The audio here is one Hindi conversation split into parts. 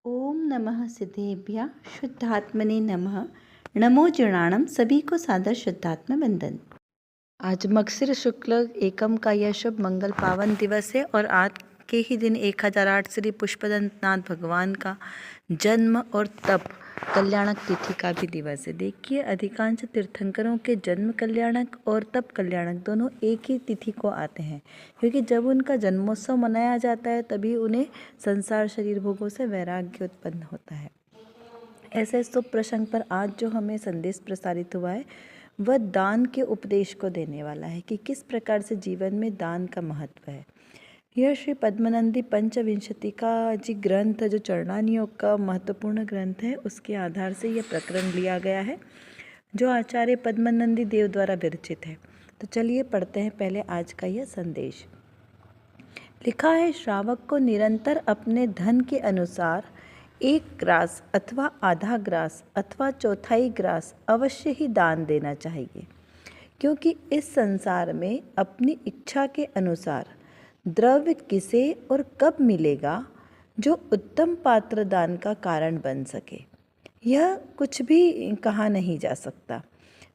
ओम नमः सिद्धेभ्यः शुद्धात्मने नमः। नमो जीर्णाणम। सभी को सादर शुद्धात्म वंदन। आज मगशिर शुक्ल एकम का यह शुभ मंगल पावन दिवस है और आज के ही दिन 1008 श्री पुष्पदंतनाथ भगवान का जन्म और तप कल्याणक तिथि का भी दिवस है। देखिए, अधिकांश तीर्थंकरों के जन्म कल्याणक और तप कल्याणक दोनों एक ही तिथि को आते हैं, क्योंकि जब उनका जन्मोत्सव मनाया जाता है तभी उन्हें संसार शरीर भोगों से वैराग्य उत्पन्न होता है। ऐसे शुभ प्रसंग पर आज जो हमें संदेश प्रसारित हुआ है वह दान के उपदेश को देने वाला है कि किस प्रकार से जीवन में दान का महत्व है। यह श्री पद्मनंदी पंचविंशति का जी ग्रंथ, जो चरणान योग का महत्वपूर्ण ग्रंथ है, उसके आधार से यह प्रकरण लिया गया है जो आचार्य पद्मनंदी देव द्वारा विरचित है। तो चलिए पढ़ते हैं पहले आज का यह संदेश। लिखा है, श्रावक को निरंतर अपने धन के अनुसार 1 ग्रास अथवा आधा ग्रास अथवा चौथाई ग्रास अवश्य ही दान देना चाहिए, क्योंकि इस संसार में अपनी इच्छा के अनुसार द्रव्य किसे और कब मिलेगा जो उत्तम पात्र दान का कारण बन सके, यह कुछ भी कहा नहीं जा सकता।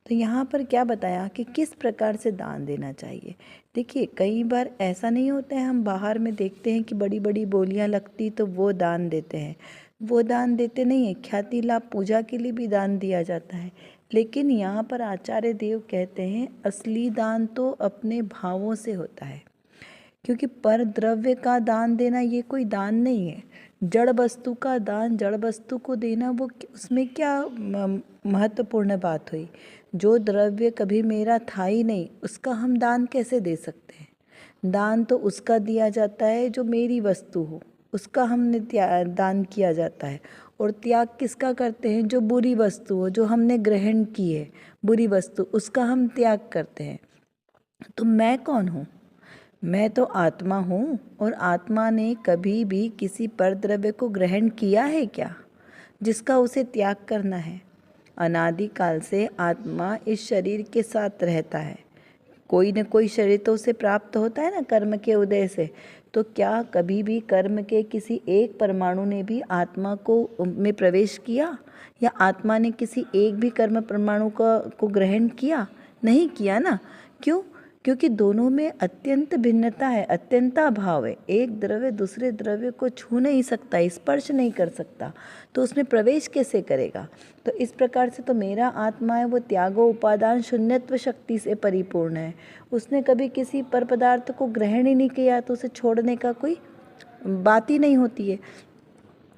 तो यहाँ पर क्या बताया कि किस प्रकार से दान देना चाहिए। देखिए, कई बार ऐसा नहीं होता है, हम बाहर में देखते हैं कि बड़ी बड़ी बोलियाँ लगती तो वो दान देते हैं, वो दान देते नहीं है। ख्याति लाभ पूजा के लिए भी दान दिया जाता है, लेकिन यहाँ पर आचार्य देव कहते हैं असली दान तो अपने भावों से होता है, क्योंकि पर द्रव्य का दान देना ये कोई दान नहीं है। जड़ वस्तु का दान, जड़ वस्तु को देना, वो उसमें क्या महत्वपूर्ण बात हुई। जो द्रव्य कभी मेरा था ही नहीं, उसका हम दान कैसे दे सकते हैं। दान तो उसका दिया जाता है जो मेरी वस्तु हो, उसका हमने दान किया जाता है। और त्याग किसका करते हैं, जो बुरी वस्तु हो, जो हमने ग्रहण की है बुरी वस्तु, उसका हम त्याग करते हैं। तो मैं कौन हूँ? मैं तो आत्मा हूँ, और आत्मा ने कभी भी किसी पर द्रव्य को ग्रहण किया है क्या, जिसका उसे त्याग करना है। अनादि काल से आत्मा इस शरीर के साथ रहता है। कोई न कोई शरीर तो उसे प्राप्त होता है ना, कर्म के उदय से। तो क्या कभी भी कर्म के किसी एक परमाणु ने भी आत्मा को में प्रवेश किया, या आत्मा ने किसी एक भी कर्म परमाणु को ग्रहण किया? नहीं किया ना। क्यों? क्योंकि दोनों में अत्यंत भिन्नता है, अत्यंता भाव है। एक द्रव्य दूसरे द्रव्य को छू नहीं सकता, स्पर्श नहीं कर सकता, तो उसमें प्रवेश कैसे करेगा। तो इस प्रकार से तो मेरा आत्मा है वो त्यागो उपादान शून्यत्व शक्ति से परिपूर्ण है। उसने कभी किसी पर पदार्थ को ग्रहण ही नहीं किया, तो उसे छोड़ने का कोई बात ही नहीं होती है।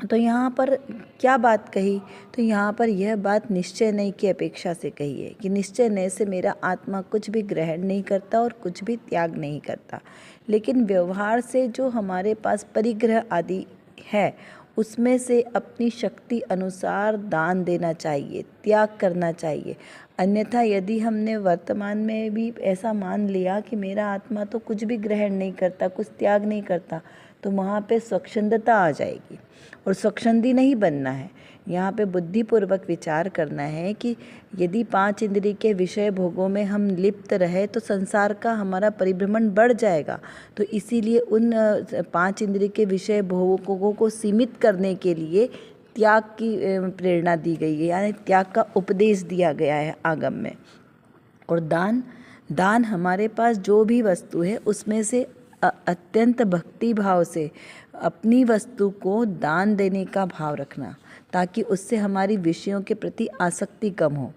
तो यहाँ पर क्या बात कही, तो यहाँ पर यह बात निश्चय नहीं की अपेक्षा से कही है कि निश्चय नहीं से मेरा आत्मा कुछ भी ग्रहण नहीं करता और कुछ भी त्याग नहीं करता, लेकिन व्यवहार से जो हमारे पास परिग्रह आदि है उसमें से अपनी शक्ति अनुसार दान देना चाहिए, त्याग करना चाहिए। अन्यथा यदि हमने वर्तमान में भी ऐसा मान लिया कि मेरा आत्मा तो कुछ भी ग्रहण नहीं करता, कुछ त्याग नहीं करता, तो वहाँ पे स्वच्छंदता आ जाएगी, और स्वच्छंदी नहीं बनना है। यहाँ पे बुद्धिपूर्वक विचार करना है कि यदि 5 इंद्रिय के विषय भोगों में हम लिप्त रहे तो संसार का हमारा परिभ्रमण बढ़ जाएगा। तो इसीलिए उन 5 इंद्रिय के विषय भोगों को सीमित करने के लिए त्याग की प्रेरणा दी गई है, यानी त्याग का उपदेश दिया गया है आगम में। और दान हमारे पास जो भी वस्तु है उसमें से अत्यंत भक्ति भाव से अपनी वस्तु को दान देने का भाव रखना, ताकि उससे हमारी विषयों के प्रति आसक्ति कम हो।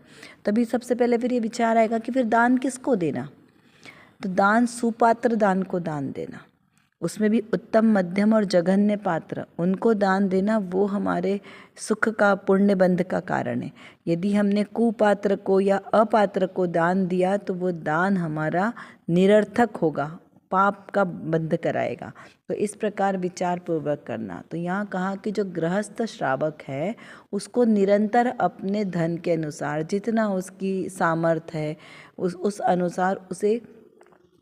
तभी सबसे पहले फिर ये विचार आएगा कि फिर दान किसको देना। तो दान सुपात्र दान को दान देना, उसमें भी उत्तम मध्यम और जघन्य पात्र उनको दान देना, वो हमारे सुख का पुण्य बंध का कारण है। यदि हमने कुपात्र को या अपात्र को दान दिया तो वो दान हमारा निरर्थक होगा, पाप का बंध कराएगा। तो इस प्रकार विचार पूर्वक करना। तो यहाँ कहा कि जो गृहस्थ श्रावक है उसको निरंतर अपने धन के अनुसार जितना उसकी सामर्थ्य है उस अनुसार उसे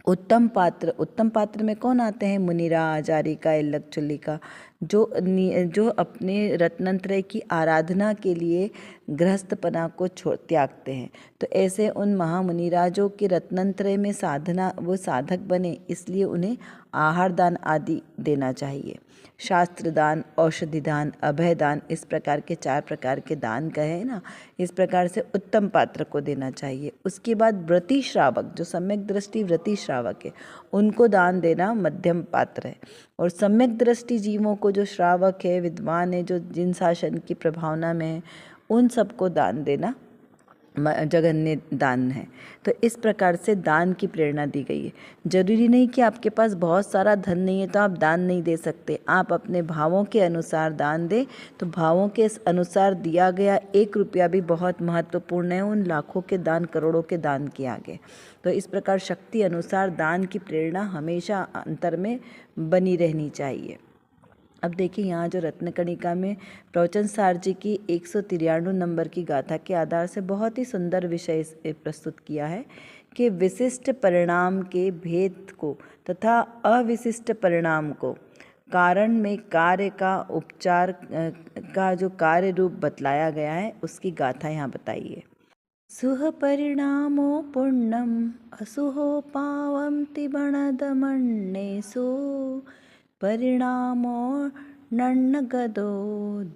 उत्तम पात्र में कौन आते हैं, मुनिरा, आचारिका, इल्लक चुल्लिका, जो अपने रत्नत्रय की आराधना के लिए गृहस्थपना को त्यागते हैं। तो ऐसे उन महामुनिराजों के रत्नत्रय में साधना वो साधक बने, इसलिए उन्हें आहार दान आदि देना चाहिए। शास्त्र दान, औषधि दान, अभय दान, इस प्रकार के 4 प्रकार के दान कहे ना, इस प्रकार से उत्तम पात्र को देना चाहिए। उसके बाद व्रती श्रावक, जो सम्यक दृष्टि व्रती श्रावक है, उनको दान देना मध्यम पात्र है। और सम्यक दृष्टि जीवों को, जो श्रावक है, विद्वान है, जो जिन शासन की प्रभावना में है, उन सबको दान देना जघन्य दान है। तो इस प्रकार से दान की प्रेरणा दी गई है। जरूरी नहीं कि आपके पास बहुत सारा धन नहीं है तो आप दान नहीं दे सकते। आप अपने भावों के अनुसार दान दें, तो भावों के अनुसार दिया गया 1 रुपया भी बहुत महत्वपूर्ण है उन लाखों के दान, करोड़ों के दान के आगे। तो इस प्रकार शक्ति अनुसार दान की प्रेरणा हमेशा अंतर में बनी रहनी चाहिए। अब देखिए, यहाँ जो रत्नकणिका में प्रवचन सार जी की 193 नंबर की गाथा के आधार से बहुत ही सुंदर विषय प्रस्तुत किया है कि विशिष्ट परिणाम के भेद को तथा अविशिष्ट परिणाम को कारण में कार्य का उपचार का जो कार्य रूप बतलाया गया है, उसकी गाथा यहाँ बताइए। सुह परिणामो पुण्यम असुहो पावन्ति बणदमण्येषु परिणामो नन्नगदो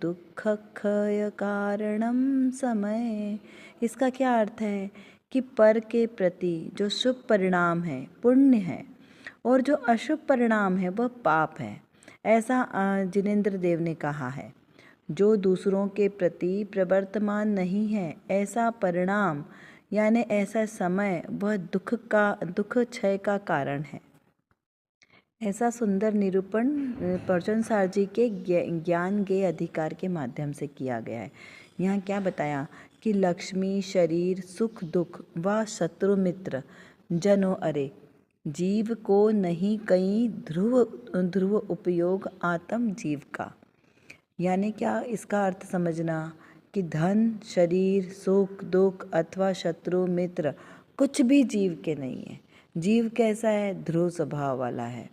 दुःखक्षय कारणम समय। इसका क्या अर्थ है कि पर के प्रति जो शुभ परिणाम है पुण्य है, और जो अशुभ परिणाम है वह पाप है, ऐसा जिनेंद्र देव ने कहा है। जो दूसरों के प्रति प्रवर्तमान नहीं है, ऐसा परिणाम यानी ऐसा समय वह दुख क्षय का कारण है। ऐसा सुंदर निरूपण प्रवचन सार जी के ज्ञान के अधिकार के माध्यम से किया गया है। यहाँ क्या बताया कि लक्ष्मी, शरीर, सुख दुख व शत्रु मित्र जनो अरे जीव को नहीं कहीं ध्रुव उपयोग आत्म जीव का। यानी क्या इसका अर्थ समझना कि धन, शरीर, सुख दुख अथवा शत्रु मित्र कुछ भी जीव के नहीं है। जीव कैसा है? ध्रुव स्वभाव वाला है।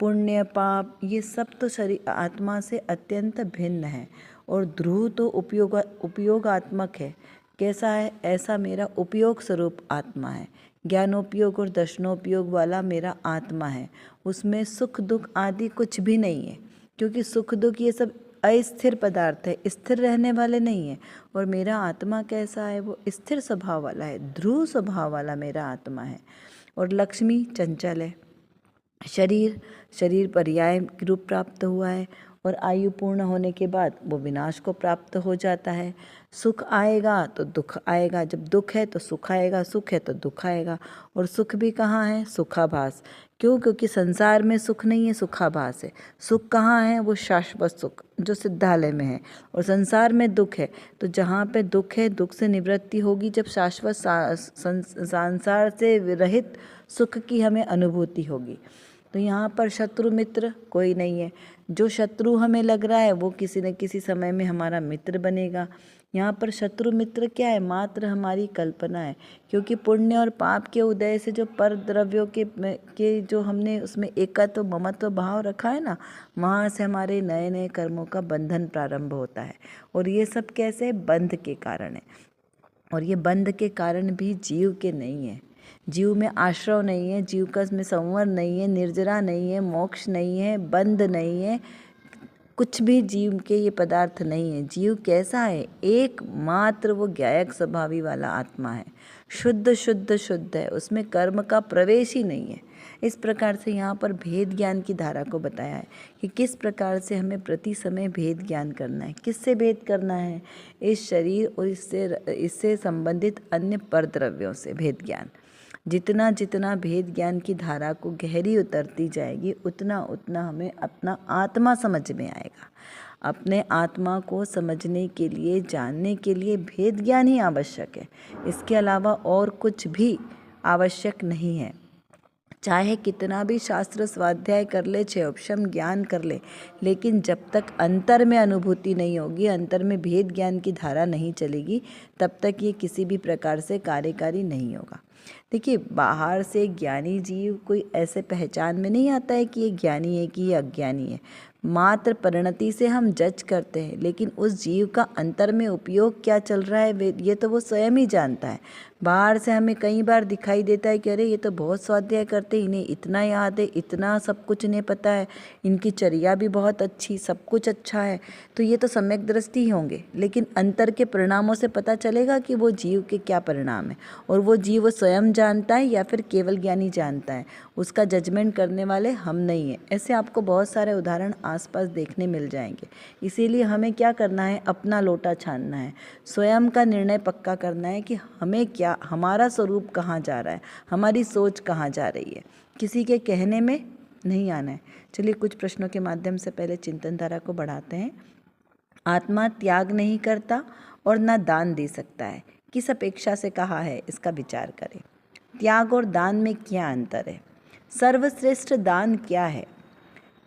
पुण्य पाप ये सब तो शरीर आत्मा से अत्यंत भिन्न है, और ध्रुव तो उपयोगात्मक है। कैसा है? ऐसा मेरा उपयोग स्वरूप आत्मा है। ज्ञानोपयोग और दर्शनोपयोग वाला मेरा आत्मा है। उसमें सुख दुख आदि कुछ भी नहीं है, क्योंकि सुख दुख ये सब अस्थिर पदार्थ है, स्थिर रहने वाले नहीं है। और मेरा आत्मा कैसा है? वो स्थिर स्वभाव वाला है, ध्रुव स्वभाव वाला मेरा आत्मा है। और लक्ष्मी चंचल है। शरीर पर्याय रूप प्राप्त हुआ है, और आयु पूर्ण होने के बाद वो विनाश को प्राप्त हो जाता है। सुख आएगा तो दुख आएगा, जब दुख है तो सुख आएगा, सुख है तो दुख आएगा। और सुख भी कहाँ है? सुखाभास। क्यों? क्योंकि संसार में सुख नहीं है, सुखाभास है। सुख कहाँ है? वो शाश्वत सुख जो सिद्धालय में है। और संसार में दुख है, तो जहाँ पे दुख है, दुख से निवृत्ति होगी जब शाश्वत संसार से रहित सुख की हमें अनुभूति होगी। तो यहाँ पर शत्रु मित्र कोई नहीं है। जो शत्रु हमें लग रहा है वो किसी न किसी समय में हमारा मित्र बनेगा। यहाँ पर शत्रु मित्र क्या है? मात्र हमारी कल्पना है, क्योंकि पुण्य और पाप के उदय से जो पर द्रव्यों के जो हमने उसमें एकत्व ममत्व भाव रखा है ना, वहाँ से हमारे नए नए कर्मों का बंधन प्रारंभ होता है। और ये सब कैसे? बंध के कारण है। और ये बंध के कारण भी जीव के नहीं है। जीव में आश्रय नहीं है, जीव का इसमें संवर नहीं है, निर्जरा नहीं है, मोक्ष नहीं है, बंध नहीं है, कुछ भी जीव के ये पदार्थ नहीं है। जीव कैसा है? एकमात्र वो ज्ञायक स्वभावी वाला आत्मा है, शुद्ध शुद्ध शुद्ध है, उसमें कर्म का प्रवेश ही नहीं है। इस प्रकार से यहाँ पर भेद ज्ञान की धारा को बताया है कि किस प्रकार से हमें प्रति समय भेद ज्ञान करना है। किससे भेद करना है? इस शरीर और इससे संबंधित अन्य परद्रव्यों से भेद ज्ञान। जितना जितना भेद ज्ञान की धारा को गहरी उतरती जाएगी, उतना उतना हमें अपना आत्मा समझ में आएगा। अपने आत्मा को समझने के लिए, जानने के लिए भेद ज्ञान ही आवश्यक है। इसके अलावा और कुछ भी आवश्यक नहीं है। चाहे कितना भी शास्त्र स्वाध्याय कर ले, क्षयोपशम ज्ञान कर ले, लेकिन जब तक अंतर में अनुभूति नहीं होगी, अंतर में भेद ज्ञान की धारा नहीं चलेगी, तब तक ये किसी भी प्रकार से कार्यकारी नहीं होगा। देखिए, बाहर से ज्ञानी जीव कोई ऐसे पहचान में नहीं आता है कि ये ज्ञानी है कि ये अज्ञानी है। मात्र परिणति से हम जज करते हैं, लेकिन उस जीव का अंतर में उपयोग क्या चल रहा है ये तो वो स्वयं ही जानता है। बाहर से हमें कई बार दिखाई देता है कि अरे ये तो बहुत स्वाध्याय करते, इन्हें इतना याद है, इतना सब कुछ इन्हें पता है, इनकी चर्या भी बहुत अच्छी, सब कुछ अच्छा है, तो ये तो सम्यक दृष्टि ही होंगे। लेकिन अंतर के परिणामों से पता चलेगा कि वो जीव के क्या परिणाम है, और वो जीव वो स्वयं जानता है या फिर केवल ज्ञानी जानता है। उसका जजमेंट करने वाले हम नहीं हैं। ऐसे आपको बहुत सारे उदाहरण आसपास देखने मिल जाएंगे। इसीलिए हमें क्या करना है, अपना लोटा छानना है, स्वयं का निर्णय पक्का करना है कि हमें क्या, हमारा स्वरूप कहाँ जा रहा है, हमारी सोच कहाँ जा रही है। किसी के कहने में नहीं आना है। चलिए कुछ प्रश्नों के माध्यम से पहले चिंतन धारा को बढ़ाते हैं। आत्मा त्याग नहीं करता और न दान दे सकता है, किस अपेक्षा से कहा है, इसका विचार करें। त्याग और दान में क्या अंतर है? सर्वश्रेष्ठ दान क्या है?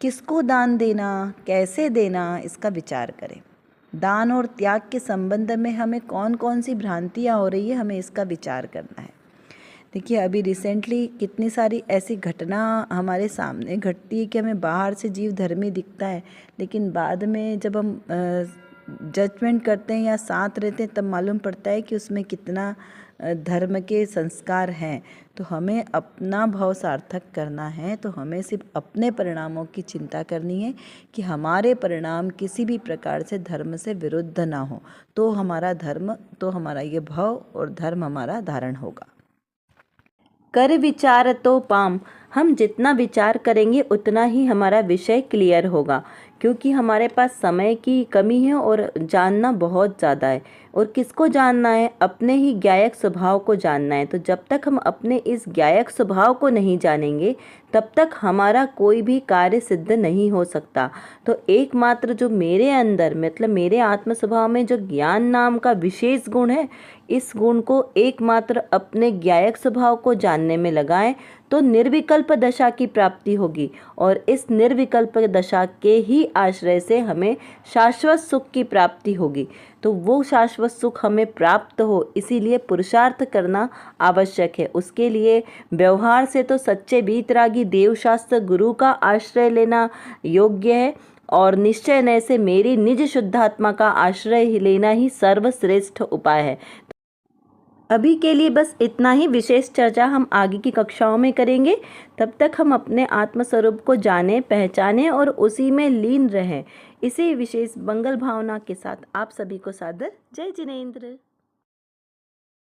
किसको दान देना, कैसे देना, इसका विचार करें। दान और त्याग के संबंध में हमें कौन कौन सी भ्रांतियाँ हो रही है, हमें इसका विचार करना है। देखिए, अभी रिसेंटली कितनी सारी ऐसी घटना हमारे सामने घटती है कि हमें बाहर से जीव धर्मी दिखता है, लेकिन बाद में जब हम जजमेंट करते हैं या साथ रहते हैं तब मालूम पड़ता है कि उसमें कितना धर्म के संस्कार हैं। तो हमें अपना भाव सार्थक करना है, तो हमें सिर्फ अपने परिणामों की चिंता करनी है कि हमारे परिणाम किसी भी प्रकार से धर्म से विरुद्ध ना हो, तो हमारा धर्म, तो हमारा ये भाव और धर्म हमारा धारण होगा। कर विचार तो पाम, हम जितना विचार करेंगे उतना ही हमारा विषय क्लियर होगा, क्योंकि हमारे पास समय की कमी है और जानना बहुत ज़्यादा है। और किसको जानना है? अपने ही ज्ञायक स्वभाव को जानना है। तो जब तक हम अपने इस ज्ञायक स्वभाव को नहीं जानेंगे तब तक हमारा कोई भी कार्य सिद्ध नहीं हो सकता। तो एकमात्र जो मेरे अंदर, मतलब मेरे आत्म स्वभाव में जो ज्ञान नाम का विशेष गुण है, इस गुण को एकमात्र अपने ज्ञायक स्वभाव को जानने में लगाएं तो निर्विकल्प दशा की प्राप्ति होगी। और इस निर्विकल्प दशा के ही आश्रय से हमें शाश्वत सुख की प्राप्ति होगी। तो वो शाश्वत सुख हमें प्राप्त हो, इसीलिए पुरुषार्थ करना आवश्यक है। उसके लिए व्यवहार से तो सच्चे वीतरागी देवशास्त्र गुरु का आश्रय लेना योग्य है, और निश्चय नय से मेरी निज शुद्धात्मा का आश्रय लेना ही सर्वश्रेष्ठ उपाय है। अभी के लिए बस इतना ही। विशेष चर्चा हम आगे की कक्षाओं में करेंगे। तब तक हम अपने आत्मस्वरूप को जानें, पहचानें और उसी में लीन रहें। इसी विशेष मंगल भावना के साथ आप सभी को सादर जय जिनेंद्र।